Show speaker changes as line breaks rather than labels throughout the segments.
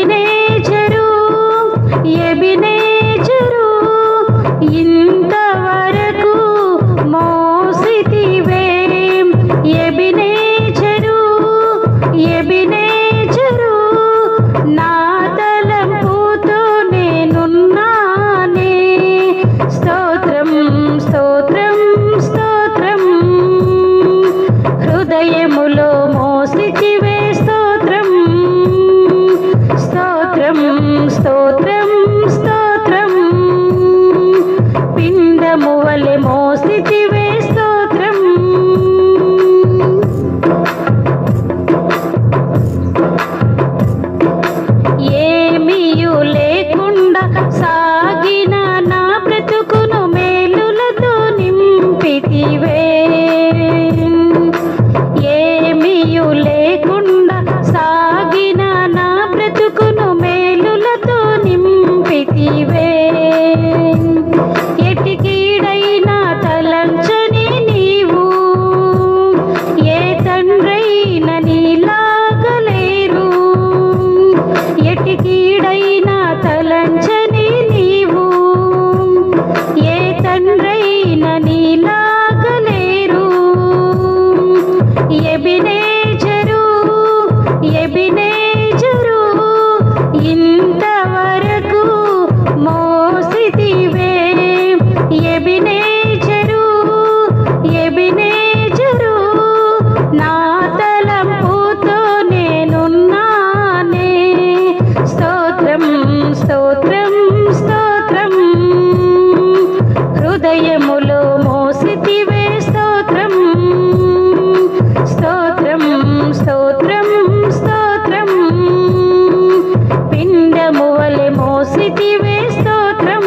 Ebenezer Ebenezer ఇంతవరకు మోసితివే Ebenezer Ebenezer నా తలంపుతో నేనున్నానే స్తోత్రం స్తోత్రం స్తోత్రం హృదయములో మోసితివే స్తోత్రం స్తోత్రం స్తోత్రం స్తోత్రం పిండము వలె మోసితివే స్తోత్రం ఏమీయు లేకుండా సాగిన నా బ్రతుకును మేలులతో నింపితివే ఏమీయు లేకుండా సాగిన నా బ్రతుకును మేలులతో నింపితివే ఎటికీడైనా తలంచని నీవు ఏ తండ్రైన నీలాగలేరు ఎటికీడైనా తలంచని నీవు ఏ తండ్రైన నీలాగలేరు ఎబినేజరు ఎబినేజరు ఇంతవరకు మోసితివే ఎబినేజరు ఎబినేజరు నా తలంపుతో నేనున్నానే స్తోత్రం స్తోత్రం స్తోత్రం హృదయములో మోసితివే స్తోత్రం స్తోత్రం స్తోత్రం స్తోత్రం పిండము వలె మోసితివే స్తోత్రం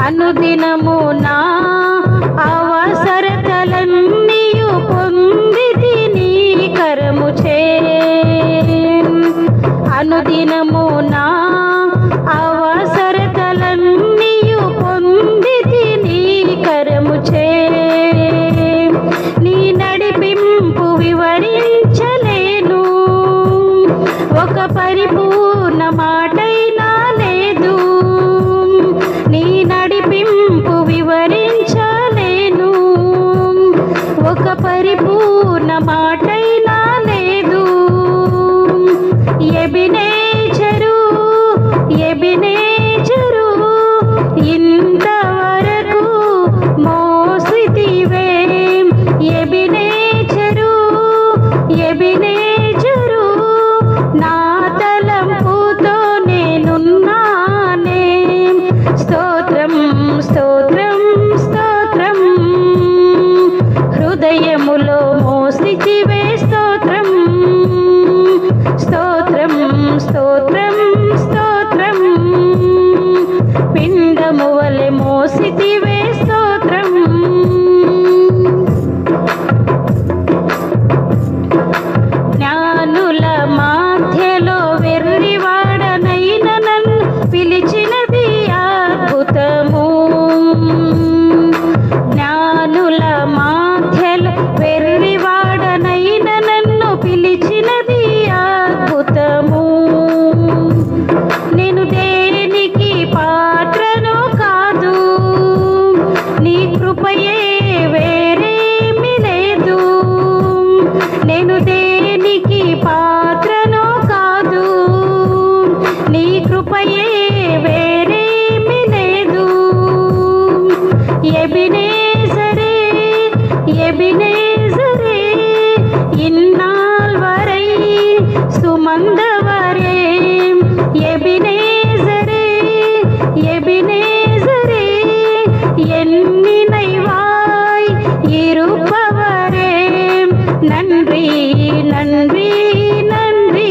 అనుదినము నా అవసరతలన్నీయు పొందితి నీ కరముచే అనుదినము నా అవసరతలన్నీయు పొందితి నీ కరముచే నీ నడిపింపు వివరించలేను ఒక పరిపూర్ణ మాటైనా లేదు నీ నడిపింపు వివరించలేను ఒక పరిపూర్ణ మాటైనా లేదు ఎబినేజరు ఎబినేజరు ఇంతవరకు మోసితివే ఎబినేజరు ఎబినేజరు నా తలంపుతో నేనున్నానే స్తోత్రం స్తోత్రం స్తోత్రం హృదయములో మోసితివే స్తోత్రం స్తోత్రం స్తోత్రం స్తోత్రం పిండము వలె మోసితివే స్తోత్రం జ్ఞానుల మధ్యలో వెర్రివాడనైన నన్ను పిలిచినది అద్భుతము జ్ఞానుల మధ్యలో వెర్రివాడనైన నన్ను పిలిచినది అద్భుతము నేను దేనికి పాత్రను కాదు నీ కృపయే వేరేమి లేదు నేను దేనికి పాత్రను కాదు నీ కృపయే వేరేమి లేదు ఎబినేజరే ఎబినేజరే ఇన్నాల్వరై సుమందవరే ఎబినేజరే ఎబినేజరే ఎన్నినైవాయ్ இருப்பவரே நன்றி நன்றி நன்றி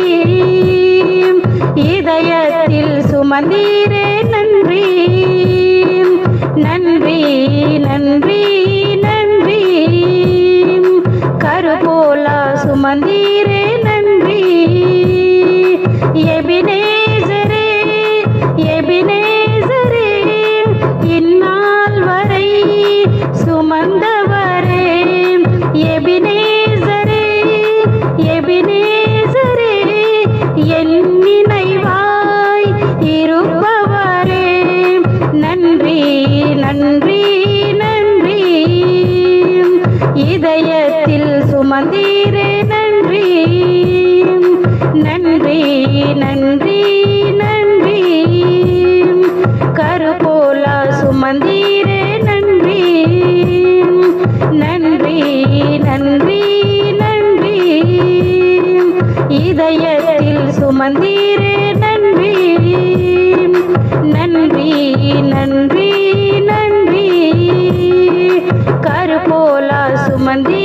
இதயத்தில் சுமந்தீரே நன்றி நன்றி நன்றி நன்றி கருபோலா சுமந்தீரே நன்றி எபினேசரே எபினேசரே இந்நாள் வரை சுமந்தவரே எபினேசரே சுமந்தீரே நன்றி நன்றி நன்றி நன்றி கருப்போலா சுமந்தீரே நன்றி நன்றி நன்றி நன்றி இதயத்தில் சுமந்தீரே நன்றி நன்றி நன்றி நன்றி கருப்போலா சுமந்தீரே